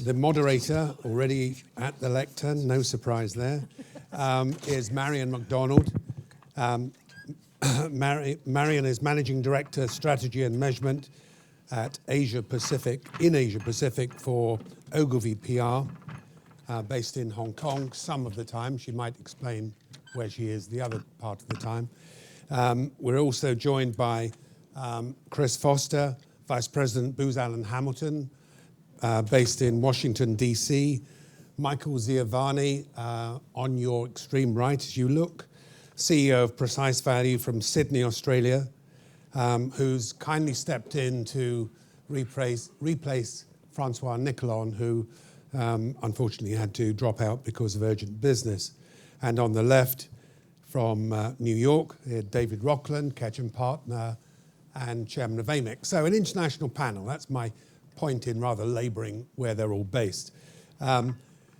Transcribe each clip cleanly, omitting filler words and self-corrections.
The moderator, already at the lectern, no surprise there, is Marion McDonald. Marion is Managing Director, Strategy and Measurement at Asia Pacific for Ogilvy PR, based in Hong Kong some of the time. She might explain where she is the other part of the time. We're also joined by Chris Foster, Vice President Booz Allen Hamilton, based in Washington, D.C. Michael Ziavani, on your extreme right as you look, CEO of Precise Value from Sydney, Australia, who's kindly stepped in to replace Francois Nicolon, who unfortunately had to drop out because of urgent business. And on the left, from New York, David Rockland, Ketchum partner and chairman of AMEC. So an international panel. That's my point in rather labouring where they're all based.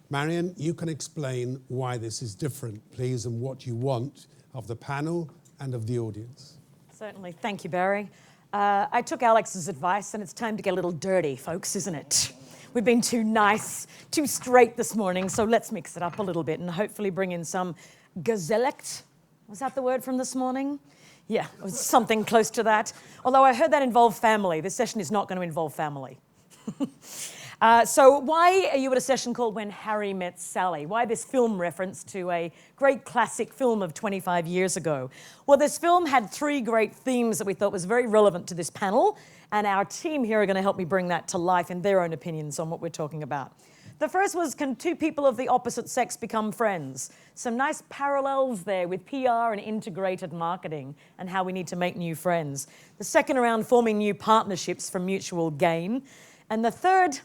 Marion, you can explain why this is different, please, and what you want of the panel and of the audience. Certainly. Thank you, Barry. I took Alex's advice, and it's time to get a little dirty, folks, isn't it? We've been too nice, too straight this morning, so let's mix it up a little bit and hopefully bring in some gezelligheid. Was that the word from this morning? Yeah, it was something close to that. Although I heard that involved family. This session is not going to involve family. So why are you at a session called When Harry Met Sally? Why this film reference to a great classic film of 25 years ago? Well, this film had three great themes that we thought was very relevant to this panel, and our team here are going to help me bring that to life in their own opinions on what we're talking about. The first was, can two people of the opposite sex become friends? Some nice parallels there with PR and integrated marketing and how we need to make new friends. The second around forming new partnerships for mutual gain. And the third,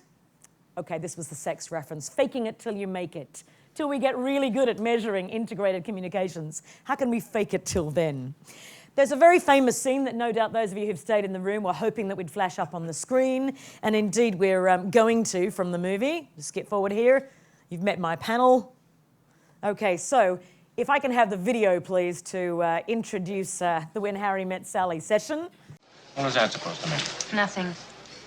okay, this was the sex reference, faking it till you make it. Till we get really good at measuring integrated communications. How can we fake it till then? There's a very famous scene that no doubt those of you who've stayed in the room were hoping that we'd flash up on the screen. And indeed, we're going to from the movie. Just skip forward here. You've met my panel. Okay, so if I can have the video, please, to introduce the When Harry Met Sally session. What is that supposed to mean? Nothing.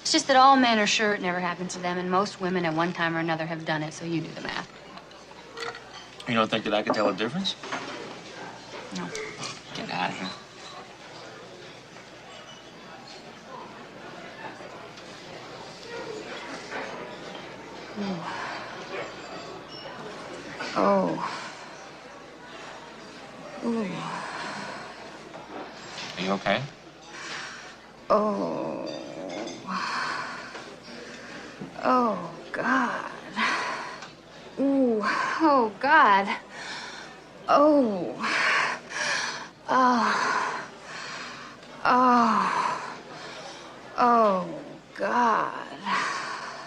It's just that all men are sure it never happened to them, and most women at one time or another have done it, so you do the math. You don't think that I could tell a difference? No. Get out of here. Oh. Ooh. Are you okay? Oh. Oh, God. Ooh. Oh, God. Oh. Oh. Oh. Oh, God.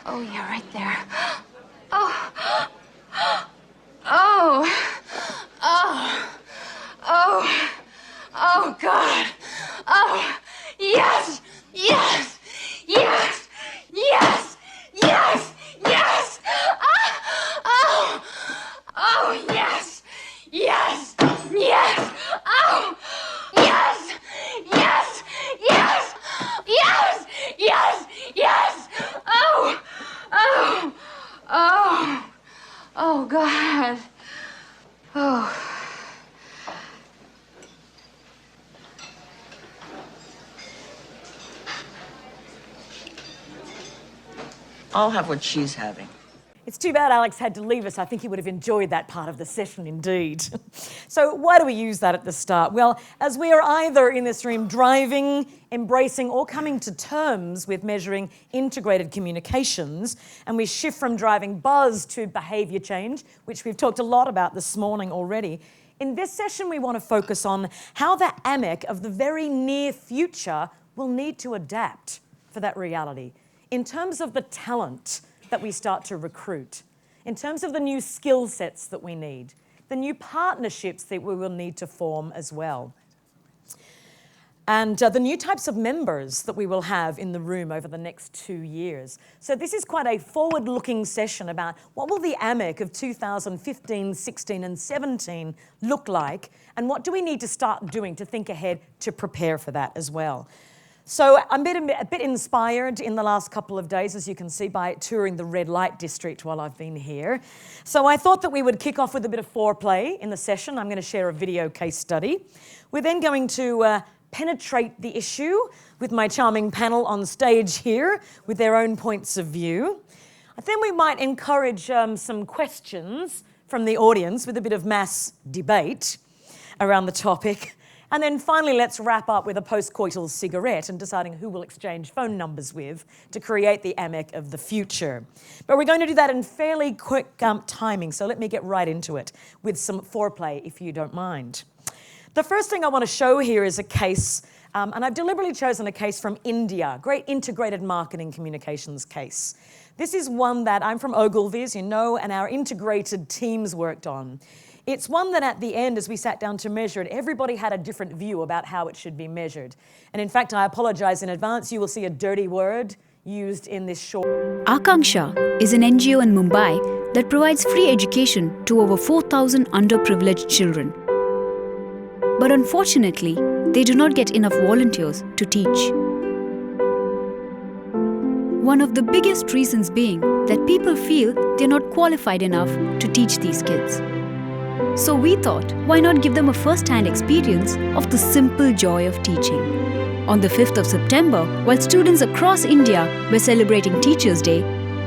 Oh, yeah, right there. Oh. Oh. Oh. Oh. Oh, God. Oh. Yes. Yes. Yes. Yes. Yes. Yes. Oh. Oh, yes. Yes. Yes. Oh. Yes. Yes. Yes. Yes. Yes. Yes. Oh. Oh. Oh. Oh, God. Oh. I'll have what she's having. It's too bad Alex had to leave us. I think he would have enjoyed that part of the session indeed. So why do we use that at the start? Well, as we are either in this room driving, embracing, or coming to terms with measuring integrated communications, and we shift from driving buzz to behaviour change, which we've talked a lot about this morning already, in this session we want to focus on how the AMEC of the very near future will need to adapt for that reality in terms of the talent that we start to recruit, in terms of the new skill sets that we need, the new partnerships that we will need to form as well, and the new types of members that we will have in the room over the next 2 years. So this is quite a forward-looking session about what will the AMEC of 2015, 16 and 17 look like, and what do we need to start doing to think ahead to prepare for that as well. So I'm a bit inspired in the last couple of days, as you can see, by touring the red light district while I've been here. So I thought that we would kick off with a bit of foreplay in the session. I'm going to share a video case study. We're then going to penetrate the issue with my charming panel on stage here with their own points of view. Then we might encourage some questions from the audience with a bit of mass debate around the topic. And then finally, let's wrap up with a post-coital cigarette and deciding who we'll exchange phone numbers with to create the AMEC of the future. But we're going to do that in fairly quick timing, so let me get right into it with some foreplay, if you don't mind. The first thing I want to show here is a case, and I've deliberately chosen a case from India, great integrated marketing communications case. This is one that I'm from Ogilvy, as you know, and our integrated teams worked on. It's one that at the end, as we sat down to measure it, everybody had a different view about how it should be measured. And in fact, I apologize in advance, you will see a dirty word used in this short. Akanksha is an NGO in Mumbai that provides free education to over 4,000 underprivileged children. But unfortunately, they do not get enough volunteers to teach. One of the biggest reasons being that people feel they're not qualified enough to teach these kids. So we thought, why not give them a first-hand experience of the simple joy of teaching? On the 5th of September, while students across India were celebrating Teachers' Day,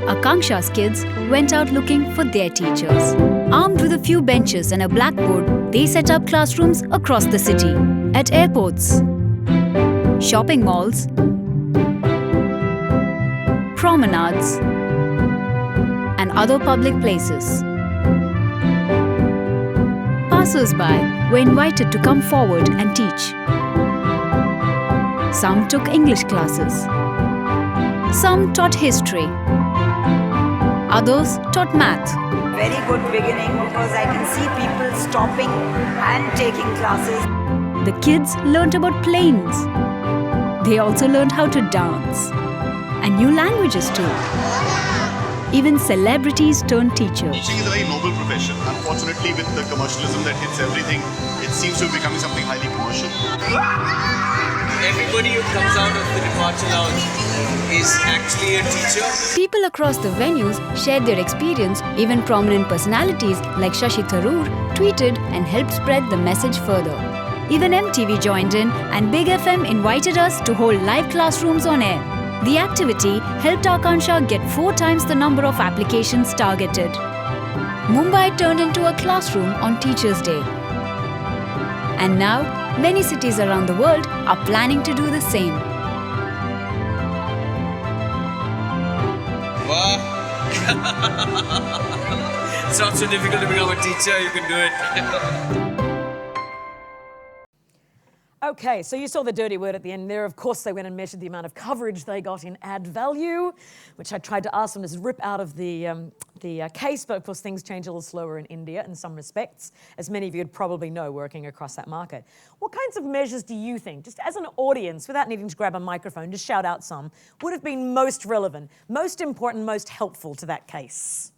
Akanksha's kids went out looking for their teachers. Armed with a few benches and a blackboard, they set up classrooms across the city, at airports, shopping malls, promenades, and other public places. Passers-by were invited to come forward and teach. Some took English classes. Some taught history. Others taught math. Very good beginning because I can see people stopping and taking classes. The kids learnt about planes. They also learned how to dance. And new languages too. Even celebrities turned teachers. Teaching is a very noble profession. Unfortunately, with the commercialism that hits everything, it seems to be becoming something highly commercial. Everybody who comes out of the departure lounge is actually a teacher. People across the venues shared their experience. Even prominent personalities like Shashi Tharoor tweeted and helped spread the message further. Even MTV joined in, and Big FM invited us to hold live classrooms on air. The activity helped Akanksha get 4 times the number of applications targeted. Mumbai turned into a classroom on Teachers' Day. And now, many cities around the world are planning to do the same. Wow. It's not so difficult to become a teacher, you can do it. Okay, so you saw the dirty word at the end there. Of course, they went and measured the amount of coverage they got in ad value, which I tried to ask them to rip out of the case, but of course things change a little slower in India in some respects, as many of you would probably know working across that market. What kinds of measures do you think, just as an audience, without needing to grab a microphone, just shout out some, would have been most relevant, most important, most helpful to that case?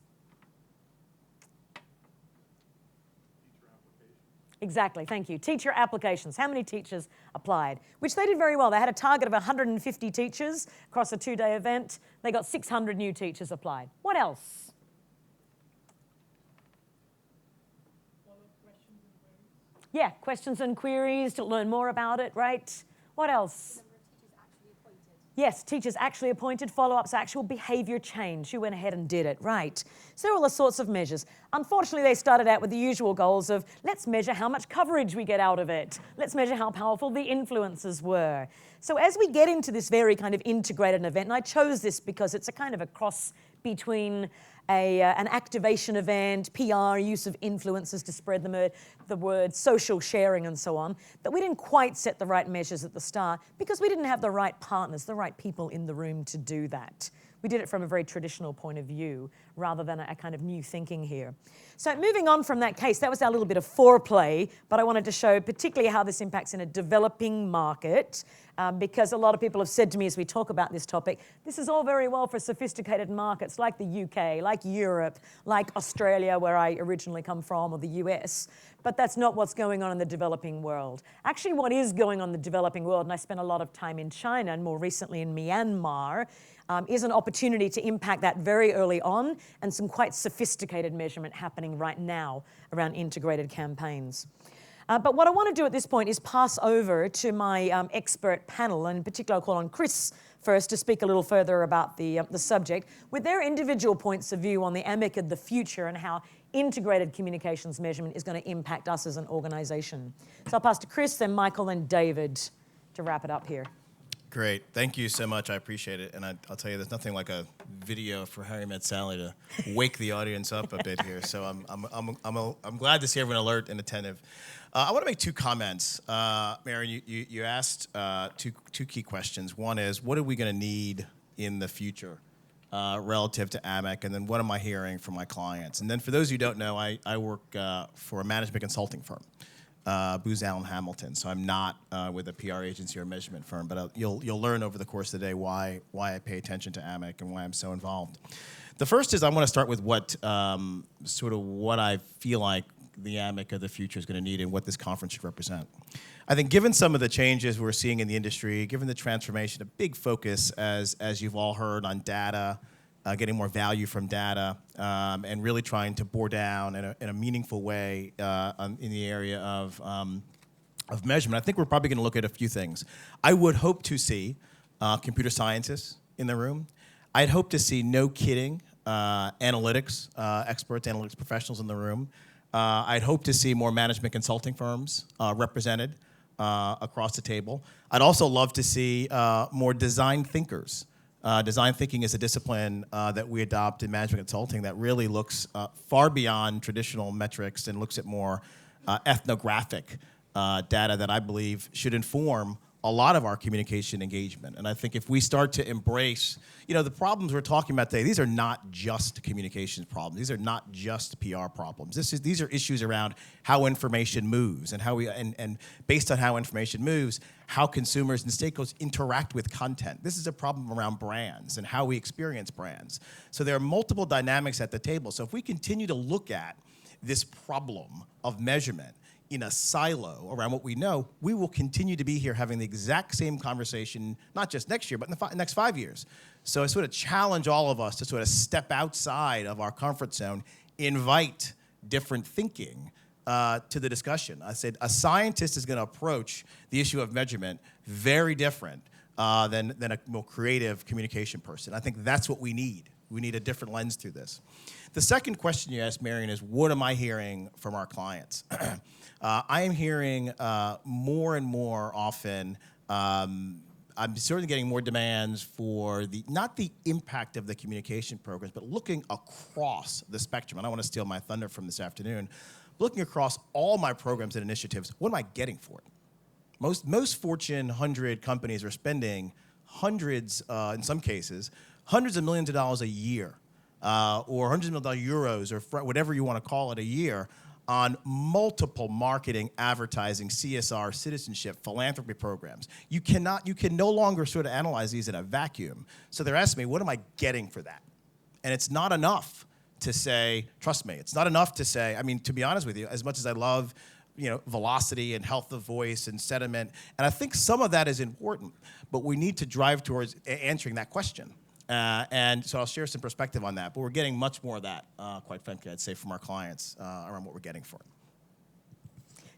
Exactly, thank you. Teacher applications. How many teachers applied? Which they did very well. They had a target of 150 teachers across a 2-day event. They got 600 new teachers applied. What else? Yeah, questions and queries to learn more about it, right? What else? Yes, teachers actually appointed, follow-ups, actual behaviour change. Who went ahead and did it, right? So there are all the sorts of measures. Unfortunately, they started out with the usual goals of, let's measure how much coverage we get out of it. Let's measure how powerful the influencers were. So as we get into this very kind of integrated event, and I chose this because it's a kind of a cross between an activation event, PR, use of influencers to spread the word, social sharing and so on, that we didn't quite set the right measures at the start because we didn't have the right partners, the right people in the room to do that. We did it from a very traditional point of view rather than a kind of new thinking here. So moving on from that case, that was our little bit of foreplay, but I wanted to show particularly how this impacts in a developing market, because a lot of people have said to me as we talk about this topic, this is all very well for sophisticated markets like the UK, like Europe, like Australia, where I originally come from, or the US, but that's not what's going on in the developing world. Actually, what is going on in the developing world, and I spent a lot of time in China and more recently in Myanmar, is an opportunity to impact that very early on, and some quite sophisticated measurement happening right now around integrated campaigns. But what I want to do at this point is pass over to my expert panel, and in particular I'll call on Chris first to speak a little further about the subject, with their individual points of view on the AMIC of the future and how integrated communications measurement is going to impact us as an organisation. So I'll pass to Chris, then Michael, and David to wrap it up here. Great. Thank you so much. I appreciate it. And I'll tell you, there's nothing like a video for Harry Met Sally to wake the audience up a bit here. So I'm glad to see everyone alert and attentive. I want to make two comments. Marion, you asked two key questions. One is, what are we going to need in the future relative to AMIC? And then what am I hearing from my clients? And then for those who don't know, I work for a management consulting firm. Booz Allen Hamilton. So I'm not with a PR agency or measurement firm, but you'll learn over the course of the day why I pay attention to AMIC and why I'm so involved. The first is I want to start with what I feel like the AMIC of the future is going to need and what this conference should represent. I think given some of the changes we're seeing in the industry, given the transformation, a big focus, as you've all heard, on data, getting more value from data, and really trying to bore down in a meaningful way in the area of measurement. I think we're probably going to look at a few things. I would hope to see computer scientists in the room. I'd hope to see, no kidding, analytics experts, analytics professionals in the room. I'd hope to see more management consulting firms represented across the table. I'd also love to see more design thinkers. Design thinking is a discipline that we adopt in management consulting that really looks far beyond traditional metrics and looks at more ethnographic data that I believe should inform a lot of our communication engagement. And I think if we start to embrace, the problems we're talking about today, these are not just communications problems. These are not just PR problems. These are issues around how information moves and and based on how information moves, how consumers and stakeholders interact with content. This is a problem around brands and how we experience brands. So there are multiple dynamics at the table. So if we continue to look at this problem of measurement in a silo around what we know, we will continue to be here having the exact same conversation, not just next year, but in the next 5 years. So I sort of challenge all of us to sort of step outside of our comfort zone, invite different thinking to the discussion. I said a scientist is going to approach the issue of measurement very different than a more creative communication person. I think that's what we need. We need a different lens through this. The second question you asked, Marion, is what am I hearing from our clients? I am hearing more and more often, I'm certainly getting more demands for not the impact of the communication programs, but looking across the spectrum. I don't want to steal my thunder from this afternoon. Looking across all my programs and initiatives, what am I getting for it? Most Fortune 100 companies are spending hundreds, in some cases, hundreds of millions of dollars a year, or hundreds of millions of euros, or whatever you want to call it, a year, on multiple marketing, advertising, CSR, citizenship, philanthropy programs. You can no longer sort of analyze these in a vacuum. So they're asking me, what am I getting for that? And it's not enough to say, trust me, it's not enough to say, to be honest with you, as much as I love velocity and health of voice and sentiment, and I think some of that is important, but we need to drive towards answering that question. And so I'll share some perspective on that, but we're getting much more of that, quite frankly, I'd say, from our clients around what we're getting for it.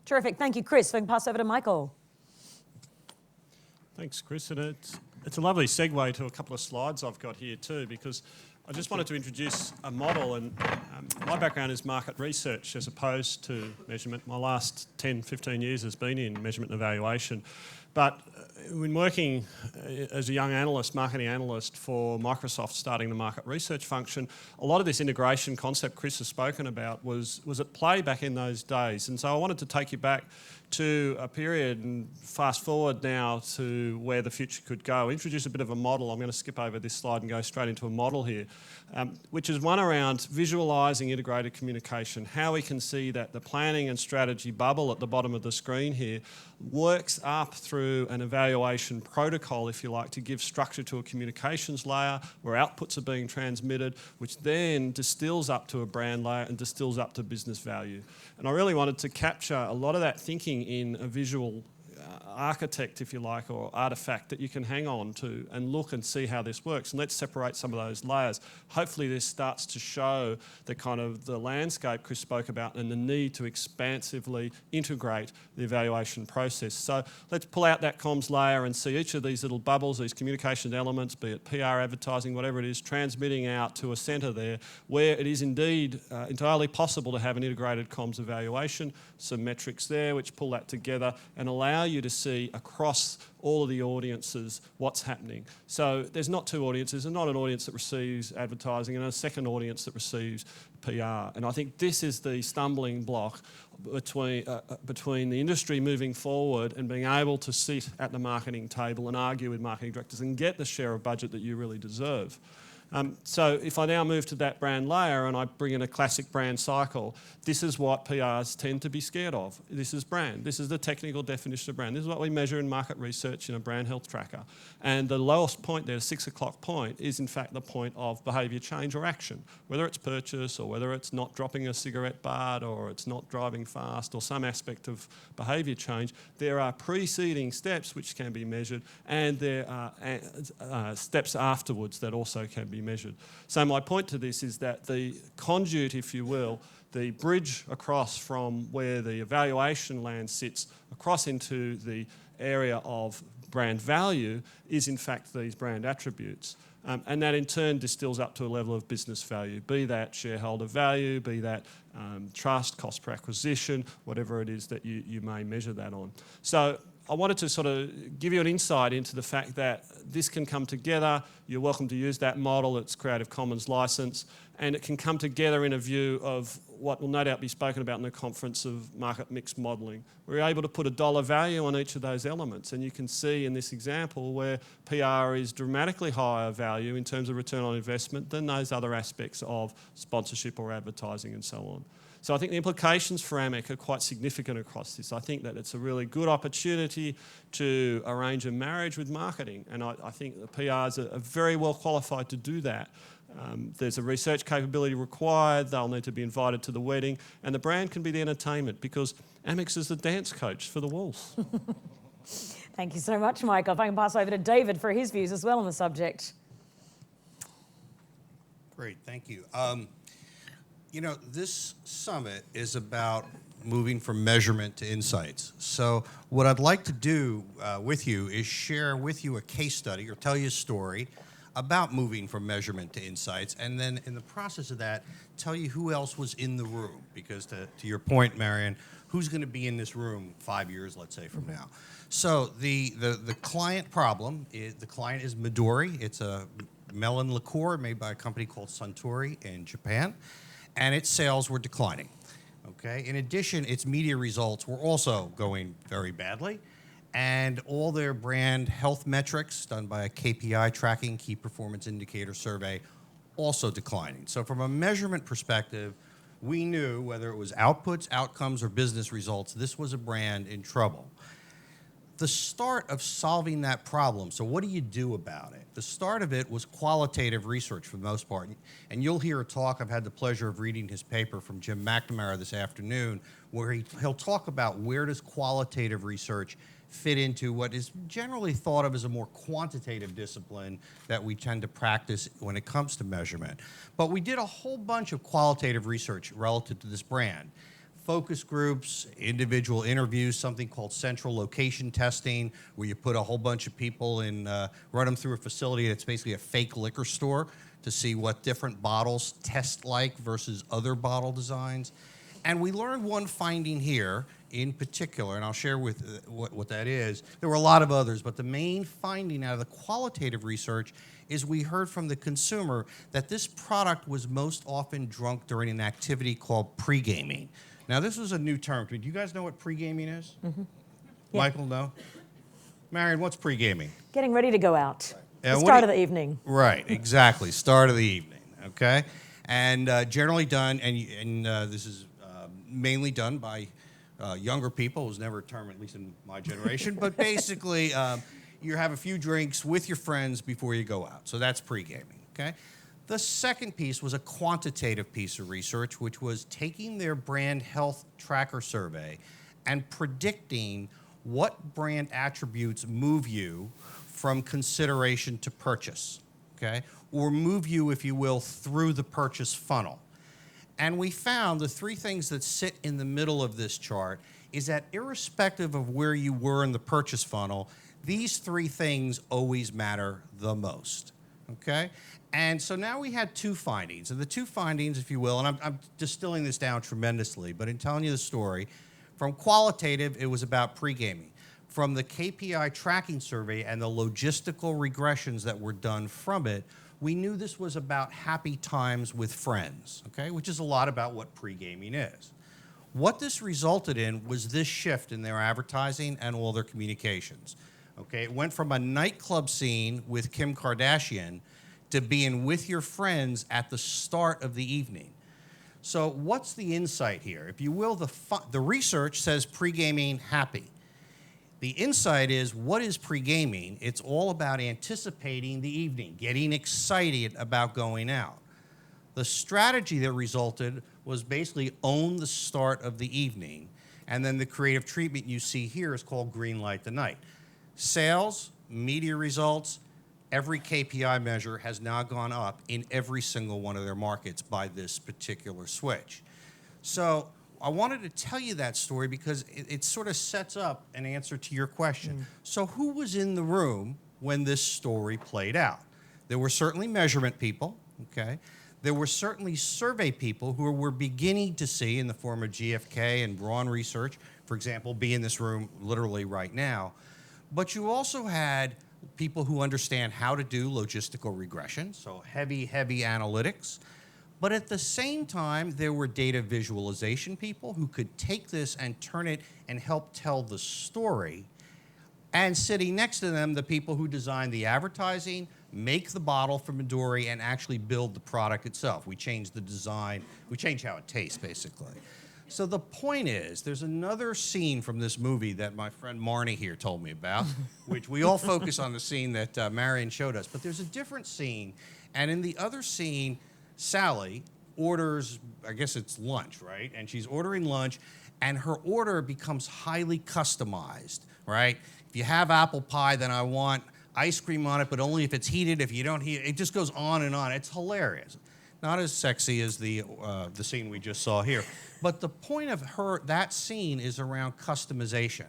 Terrific. Thank you, Chris. We can pass over to Michael. Thanks, Chris. And it's a lovely segue to a couple of slides I've got here too, because I just wanted to introduce a model, and My background is market research as opposed to measurement. My last 10, 15 years has been in measurement and evaluation. But when working as a young analyst, marketing analyst for Microsoft starting the market research function, a lot of this integration concept Chris has spoken about was at play back in those days. And so I wanted to take you back to a period and fast forward now to where the future could go. Introduce a bit of a model. I'm going to skip over this slide and go straight into a model here, which is one around visualising integrated communication, how we can see that the planning and strategy bubble at the bottom of the screen here works up through an evaluation protocol, if you like, to give structure to a communications layer where outputs are being transmitted, which then distills up to a brand layer and distills up to business value. And I really wanted to capture a lot of that thinking in a visual architect, if you like, or artifact that you can hang on to and look and see how this works. And let's separate some of those layers. Hopefully this starts to show the kind of the landscape Chris spoke about and the need to expansively integrate the evaluation process. So let's pull out that comms layer and see each of these little bubbles, these communication elements, be it PR, advertising, whatever it is, transmitting out to a centre there where it is indeed entirely possible to have an integrated comms evaluation, some metrics there which pull that together and allow you to see across all of the audiences what's happening. So there's not two audiences. There's not an audience that receives advertising and a second audience that receives PR. And I think this is the stumbling block between the industry moving forward and being able to sit at the marketing table and argue with marketing directors and get the share of budget that you really deserve. So if I now move to that brand layer and I bring in a classic brand cycle, this is what PRs tend to be scared of. This is brand. This is the technical definition of brand. This is what we measure in market research in a brand health tracker. And the lowest point there, 6 o'clock point, is in fact the point of behaviour change or action. Whether it's purchase or whether it's not dropping a cigarette butt or it's not driving fast or some aspect of behaviour change, there are preceding steps which can be measured and there are steps afterwards that also can be measured. So my point to this is that the conduit, if you will, the bridge across from where the evaluation land sits across into the area of brand value is in fact these brand attributes. And that in turn distills up to a level of business value, be that shareholder value, be that trust, cost per acquisition, whatever it is that you may measure that on. So I wanted to sort of give you an insight into the fact that this can come together. You're welcome to use that model. It's Creative Commons license. And it can come together in a view of what will no doubt be spoken about in the conference of market mix modelling. We're able to put a dollar value on each of those elements. And you can see in this example where PR is dramatically higher value in terms of return on investment than those other aspects of sponsorship or advertising and so on. So I think the implications for AMEC are quite significant across this. I think that it's a really good opportunity to arrange a marriage with marketing, and I think the PRs are very well qualified to do that. There's a research capability required, they'll need to be invited to the wedding, and the brand can be the entertainment because Amex is the dance coach for the Wolves. Thank you so much, Mike. If I can pass over to David for his views as well on the subject. Great, thank you. You know, this summit is about moving from measurement to insights. So what I'd like to do with you is share with you a case study or tell you a story about moving from measurement to insights, and then in the process of that, tell you who else was in the room. Because to your point, Marion, who's going to be in this room 5 years, let's say, from now? So the client problem, the client is Midori. It's a melon liqueur made by a company called Suntory in Japan. And its sales were declining, okay? In addition, its media results were also going very badly, and all their brand health metrics done by a KPI tracking, key performance indicator survey, also declining. So from a measurement perspective, we knew whether it was outputs, outcomes, or business results, this was a brand in trouble. The start of solving that problem, so what do you do about it? The start of it was qualitative research for the most part. And you'll hear a talk, I've had the pleasure of reading his paper from Jim McNamara this afternoon, where he'll talk about where does qualitative research fit into what is generally thought of as a more quantitative discipline that we tend to practice when it comes to measurement. But we did a whole bunch of qualitative research relative to this brand. focus groups, individual interviews, something called central location testing, where you put a whole bunch of people in, run them through a facility that's basically a fake liquor store to see what different bottles test like versus other bottle designs. And we learned one finding here in particular, and I'll share with what that is. There were a lot of others, but the main finding out of the qualitative research is we heard from the consumer that this product was most often drunk during an activity called pre-gaming. Now, this was a new term. Do you guys know what pre-gaming is? Mm-hmm. Yeah. Michael, no? Marion, what's pre-gaming? Getting ready to go out. The start of the evening. Right, exactly. Start of the evening, okay? And generally done, and this is mainly done by younger people. It was never a term, at least in my generation, but basically you have a few drinks with your friends before you go out. So that's pre-gaming, okay? The second piece was a quantitative piece of research, which was taking their brand health tracker survey and predicting what brand attributes move you from consideration to purchase, okay? Or move you, if you will, through the purchase funnel. And we found the three things that sit in the middle of this chart is that irrespective of where you were in the purchase funnel, these three things always matter the most, okay? And so now we had two findings. And the two findings, if you will, and I'm distilling this down tremendously, but in telling you the story, from qualitative, it was about pre-gaming. From the KPI tracking survey and the logistical regressions that were done from it, we knew this was about happy times with friends, okay, which is a lot about what pre-gaming is. What this resulted in was this shift in their advertising and all their communications, okay? It went from a nightclub scene with Kim Kardashian to being with your friends at the start of the evening. So what's the insight here? If you will, the research says pre-gaming happy. The insight is, what is pre-gaming? It's all about anticipating the evening, getting excited about going out. The strategy that resulted was basically own the start of the evening, and then the creative treatment you see here is called Green Light the Night. Sales, media results, every KPI measure has now gone up in every single one of their markets by this particular switch. So I wanted to tell you that story because it sort of sets up an answer to your question. So who was in the room when this story played out? There were certainly measurement people, okay? There were certainly survey people who were beginning to see, in the form of GfK and Braun Research, for example, be in this room literally right now. But you also had people who understand how to do logistical regression, so heavy analytics. But at the same time, there were data visualization people who could take this and turn it and help tell the story. And sitting next to them, the people who design the advertising, make the bottle for Midori, and actually build the product itself. We change the design, we change how it tastes, basically. So the point is, there's another scene from this movie that my friend Marnie here told me about, which we all focus on the scene that Marion showed us, but there's a different scene, and in the other scene, Sally orders, I guess it's lunch, right? And she's ordering lunch, and her order becomes highly customized, right? If you have apple pie, then I want ice cream on it, but only if it's heated. If you don't heat it, it just goes on and on. It's hilarious. Not as sexy as the scene we just saw here. But the point of that scene is around customization.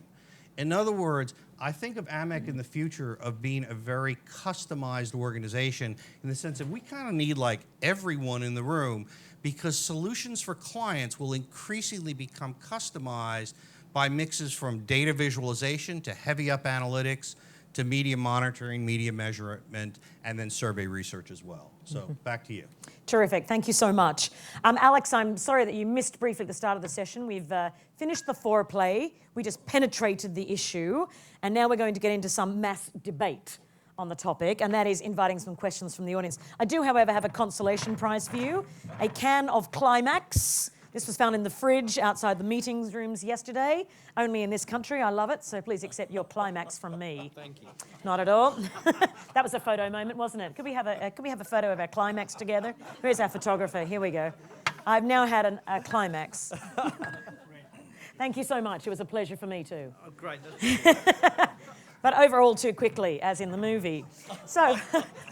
In other words, I think of AMEC in the future of being a very customized organization in the sense that we kind of need like everyone in the room, because solutions for clients will increasingly become customized by mixes from data visualization to heavy up analytics to media monitoring, media measurement, and then survey research as well. So back to you. Terrific. Thank you so much. Alex, I'm sorry that you missed briefly at the start of the session. We've finished the foreplay. We just penetrated the issue. And now we're going to get into some mass debate on the topic, and that is inviting some questions from the audience. I do, however, have a consolation prize for you, a can of Climax. This was found in the fridge outside the meetings rooms yesterday. Only in this country. I love it. So please accept your Climax from me. Thank you. Not at all. That was a photo moment, wasn't it? Could we have a photo of our Climax together? Where's our photographer? Here we go. I've now had a Climax. Thank you so much. It was a pleasure for me too. Oh, great. But overall too quickly, as in the movie. So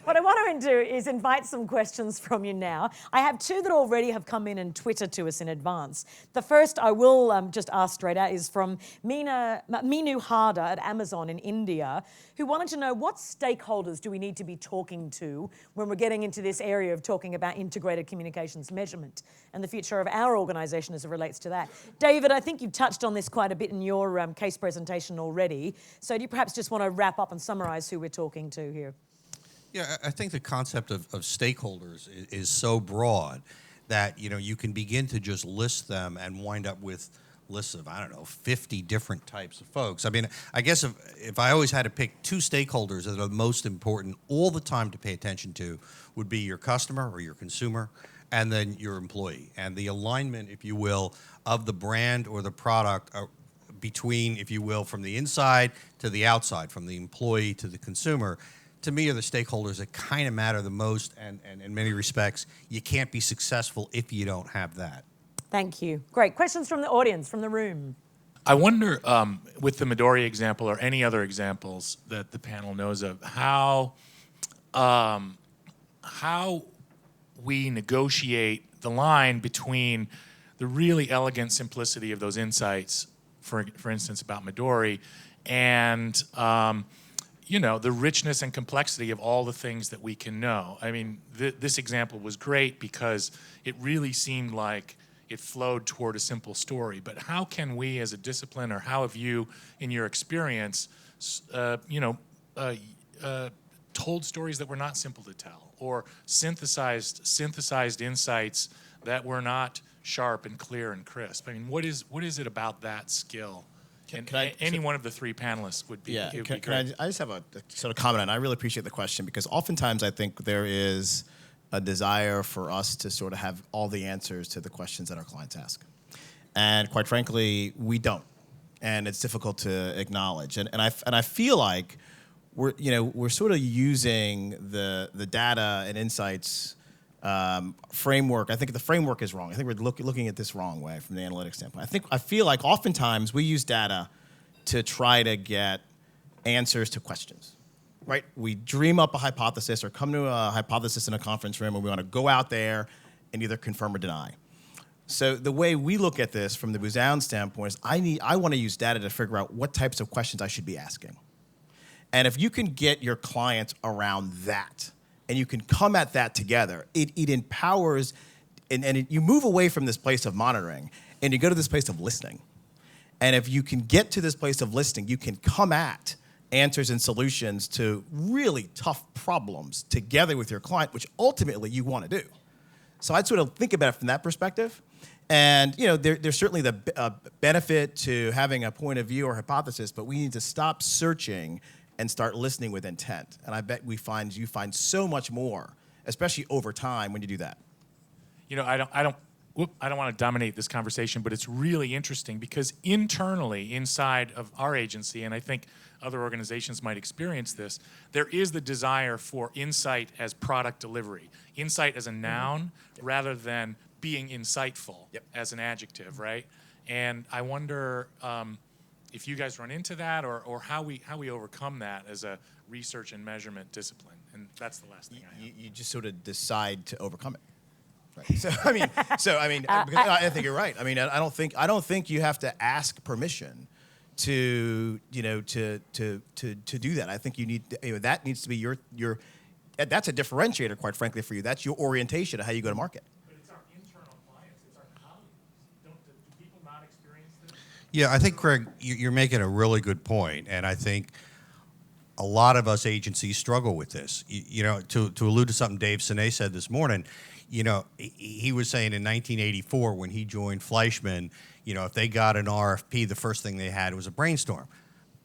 What I want to do is invite some questions from you now. I have two that already have come in and Twitter to us in advance. The first I will just ask straight out is from Meenu Harder at Amazon in India, who wanted to know what stakeholders do we need to be talking to when we're getting into this area of talking about integrated communications measurement and the future of our organisation as it relates to that. David, I think you've touched on this quite a bit in your case presentation already. So do you perhaps just want to wrap up and summarise who we're talking to here? Yeah, I think the concept of stakeholders is so broad that, you know, you can begin to just list them and wind up with lists of, I don't know, 50 different types of folks. I mean, I guess if I always had to pick two stakeholders that are the most important all the time to pay attention to, would be your customer or your consumer, and then your employee. And the alignment, if you will, of the brand or the product between, if you will, from the inside to the outside, from the employee to the consumer, to me, are the stakeholders that kind of matter the most, and in many respects, you can't be successful if you don't have that. Thank you. Great. Questions from the audience, from the room. I wonder, with the Midori example or any other examples that the panel knows of, how we negotiate the line between the really elegant simplicity of those insights, for instance, about Midori, and you know, the richness and complexity of all the things that we can know. I mean, this example was great because it really seemed like it flowed toward a simple story. But how can we as a discipline, or how have you, in your experience, told stories that were not simple to tell, or synthesized insights that were not sharp and clear and crisp? I mean, what is it about that skill? Any one of the three panelists would be. Yeah, it would be can great. I just have a sort of comment, and I really appreciate the question, because oftentimes I think there is a desire for us to sort of have all the answers to the questions that our clients ask. And quite frankly, we don't. And it's difficult to acknowledge. And I feel like we're sort of using the data and insights framework. I think the framework is wrong. I think we're looking at this wrong way from the analytics standpoint. I feel like oftentimes we use data to try to get answers to questions, right? We dream up a hypothesis or come to a hypothesis in a conference room, and we want to go out there and either confirm or deny. So the way we look at this from the Booz Allen standpoint is I want to use data to figure out what types of questions I should be asking. And if you can get your clients around that, and you can come at that together, it empowers, and you move away from this place of monitoring, and you go to this place of listening. And if you can get to this place of listening, you can come at answers and solutions to really tough problems together with your client, which ultimately you want to do. So I'd sort of think about it from that perspective. And there's certainly the benefit to having a point of view or hypothesis, but we need to stop searching and start listening with intent. And I bet you find so much more, especially over time, when you do that. I don't want to dominate this conversation, but it's really interesting because internally, inside of our agency, and I think other organizations might experience this, there is the desire for insight as product delivery, insight as a noun rather than being insightful as an adjective, right? And I wonder if you guys run into that, or how we overcome that as a research and measurement discipline. And that's the last thing I have. You just sort of decide to overcome it. Right. Because I think you're right. I mean, I don't think you have to ask permission to do that. I think you need that needs to be your that's a differentiator, quite frankly, for you. That's your orientation of how you go to market. But it's our internal clients, it's our colleagues. Do people not experience this? Yeah, I think, Craig, you're making a really good point, and I think a lot of us agencies struggle with this. To allude to something Dave Sine said this morning, he was saying in 1984 when he joined Fleischmann, if they got an RFP, the first thing they had was a brainstorm.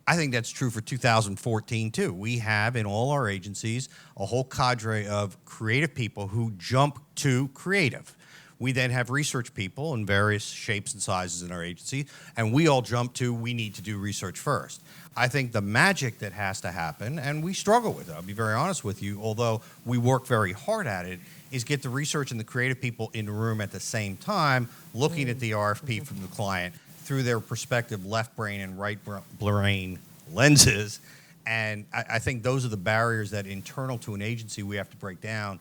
I think that's true for 2014 too. We have in all our agencies a whole cadre of creative people who jump to creative. We then have research people in various shapes and sizes in our agency, and we all jump to we need to do research first. I think the magic that has to happen, and we struggle with it, I'll be very honest with you, although we work very hard at it, is get the research and the creative people in the room at the same time, looking at the RFP from the client through their respective left brain and right brain lenses, And I think those are the barriers that internal to an agency we have to break down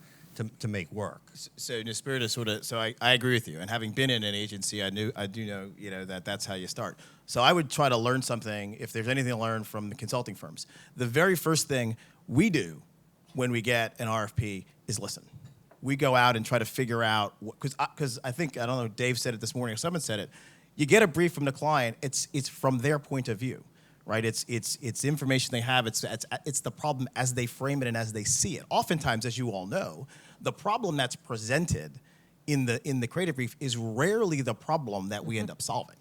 to make work. So in the spirit of I agree with you. And having been in an agency, I do know, that's how you start. So I would try to learn something, if there's anything to learn from the consulting firms. The very first thing we do when we get an RFP is listen. We go out and try to figure out, because I think, I don't know, Dave said it this morning or someone said it, you get a brief from the client, it's from their point of view. Right, it's information they have. It's the problem as they frame it and as they see it. Oftentimes, as you all know, the problem that's presented in the creative brief is rarely the problem that we end up solving.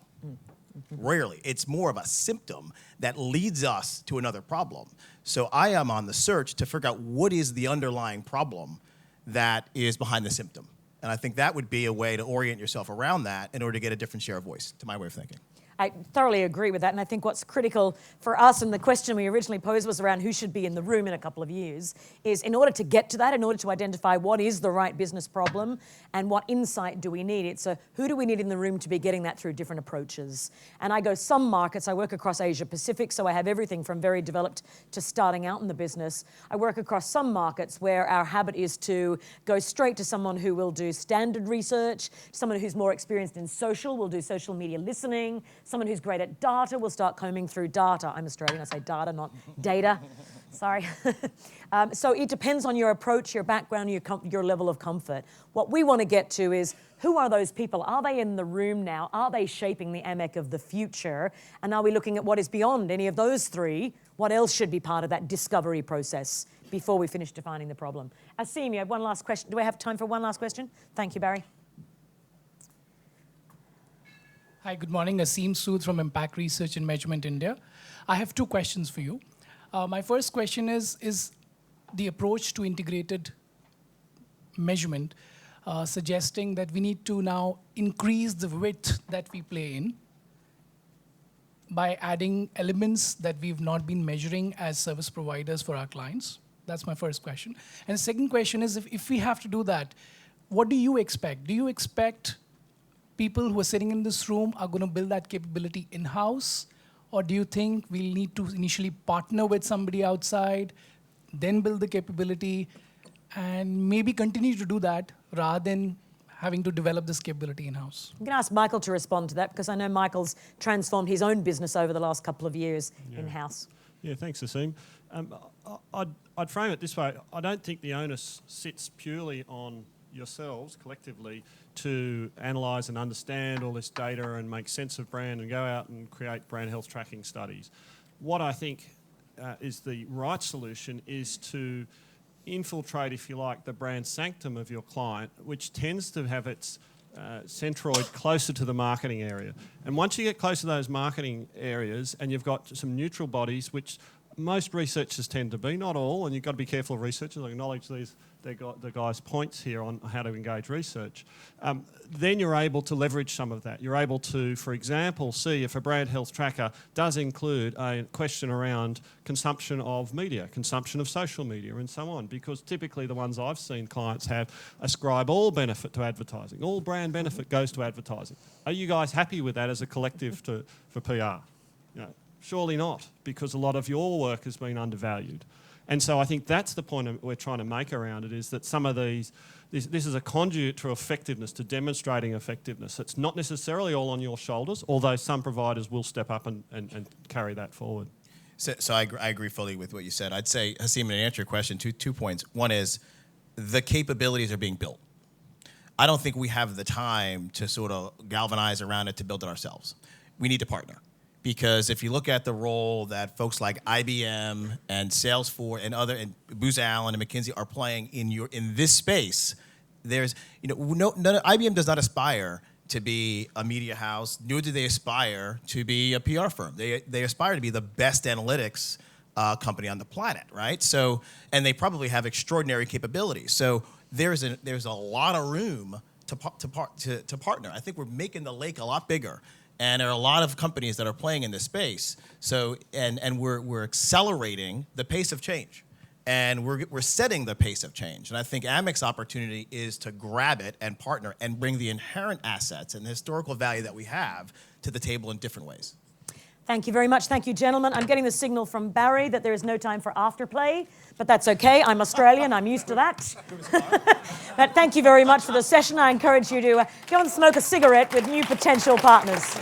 Rarely, it's more of a symptom that leads us to another problem. So I am on the search to figure out what is the underlying problem that is behind the symptom, and I think that would be a way to orient yourself around that in order to get a different share of voice. To my way of thinking. I thoroughly agree with that, and I think what's critical for us, and the question we originally posed was around who should be in the room in a couple of years, is in order to get to that, in order to identify what is the right business problem and what insight do we need, it's who do we need in the room to be getting that through different approaches. And I go some markets, I work across Asia Pacific, so I have everything from very developed to starting out in the business. I work across some markets where our habit is to go straight to someone who will do standard research, someone who's more experienced in social will do social media listening, someone who's great at data will start combing through data. I'm Australian, I say data, not data. Sorry. So it depends on your approach, your background, your level of comfort. What we want to get to is, who are those people? Are they in the room now? Are they shaping the AMEC of the future? And are we looking at what is beyond any of those three? What else should be part of that discovery process before we finish defining the problem? Asim, you have one last question. Do I have time for one last question? Thank you, Barry. Hi, good morning. Asim Sood from Impact Research and Measurement India. I have two questions for you. My first question is the approach to integrated measurement suggesting that we need to now increase the width that we play in by adding elements that we've not been measuring as service providers for our clients? That's my first question. And the second question is, if we have to do that, what do you expect? Do you expect people who are sitting in this room are going to build that capability in-house? Or do you think we'll need to initially partner with somebody outside, then build the capability, and maybe continue to do that rather than having to develop this capability in-house? I'm going to ask Michael to respond to that, because I know Michael's transformed his own business over the last couple of years in-house. Yeah, thanks, Asim. I'd frame it this way. I don't think the onus sits purely on yourselves collectively to analyse and understand all this data and make sense of brand and go out and create brand health tracking studies. What I think is the right solution is to infiltrate, if you like, the brand sanctum of your client, which tends to have its centroid closer to the marketing area. And once you get close to those marketing areas and you've got some neutral bodies, which most researchers tend to be, not all, and you've got to be careful of researchers. I acknowledge the guys' points here on how to engage research. Then you're able to leverage some of that. You're able to, for example, see if a brand health tracker does include a question around consumption of media, consumption of social media, and so on, because typically the ones I've seen clients have ascribe all benefit to advertising. All brand benefit goes to advertising. Are you guys happy with that as a collective for PR? You know, surely not, because a lot of your work has been undervalued. And so I think that's the point we're trying to make around it, is that some of this is a conduit to effectiveness, to demonstrating effectiveness. It's not necessarily all on your shoulders, although some providers will step up and carry that forward. So I agree fully with what you said. I'd say, Haseem, to answer your question, two points. One is the capabilities are being built. I don't think we have the time to sort of galvanize around it to build it ourselves. We need to partner. Because if you look at the role that folks like IBM and Salesforce and Booz Allen and McKinsey are playing in this space, there's IBM does not aspire to be a media house, nor do they aspire to be a PR firm. They aspire to be the best analytics company on the planet, right? So, and they probably have extraordinary capabilities. So there's a lot of room to partner. I think we're making the lake a lot bigger. And there are a lot of companies that are playing in this space. So, and we're accelerating the pace of change. And we're setting the pace of change. And I think AMEC's opportunity is to grab it and partner and bring the inherent assets and the historical value that we have to the table in different ways. Thank you very much. Thank you, gentlemen. I'm getting the signal from Barry that there is no time for afterplay, but that's okay. I'm Australian. I'm used to that. But thank you very much for the session. I encourage you to go and smoke a cigarette with new potential partners.